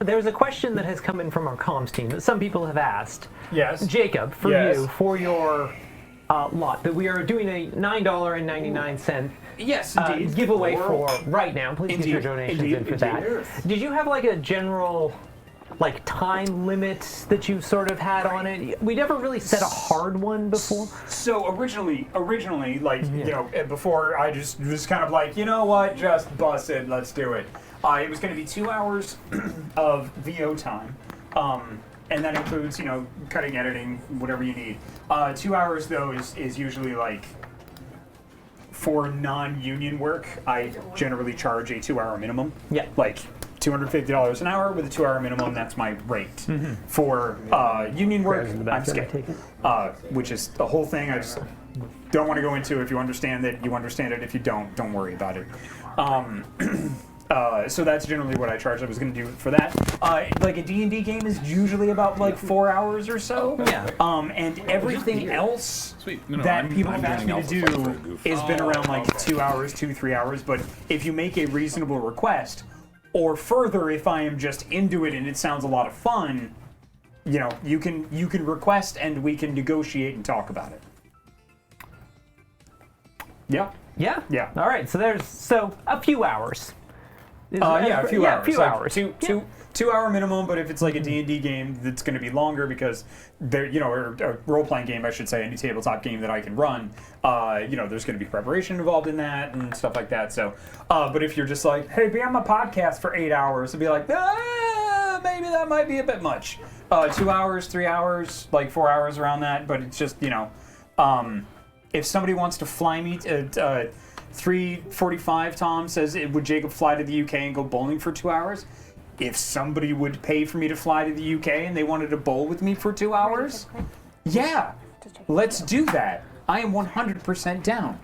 there's a question that has come in from our comms team that some people have asked. Yes. Jacob, for Yes. you, for your lot, that we are doing a $9.99 Yes, indeed. giveaway for right now. Please get your Indeed. donations Indeed. in for that. Indeed. Did you have like a general time limit that you sort of had on it? We never really set a hard one before. So originally, like, you know, before I just was kind of like, you know what, just bust it, let's do it. It was going to be 2 hours of VO time, and that includes, you know, cutting, editing, whatever you need. 2 hours, though, is usually like, for non-union work, I generally charge a 2 hour minimum. Yeah. Like $250 an hour with a 2 hour minimum, that's my rate. For union work, I'm skipping. Which is the whole thing. I just don't want to go into. If you understand it, you understand it. If you don't worry about it. So that's generally what I charge. I was going to do for that. Like a D&D game is usually about like 4 hours or so. Yeah. And everything else No, that I'm- people I'm have asked me doing to Alpha Flight for a do goof. has been around like 2 hours, 2-3 hours. But if you make a reasonable request, or further, if I am just into it and it sounds a lot of fun, you know, you can request and we can negotiate and talk about it. Yeah. Yeah? Yeah. All right, so a few hours. Yeah, a few hours. A few Like hours. Two hour minimum, but if it's like a D&D game, that's going to be longer because there, you know, or a role-playing game, I should say, any tabletop game that I can run, you know, there's going to be preparation involved in that and stuff like that. So, but if you're just like, hey, be on my podcast for 8 hours, it'd be like, maybe that might be a bit much. 2 hours, 3 hours, like 4 hours around that, but it's just, you know, if somebody wants to fly me to 3:45, Tom says, would Jacob fly to the UK and go bowling for 2 hours? If somebody would pay for me to fly to the UK and they wanted to bowl with me for 2 hours, yeah, let's do that. I am 100% down.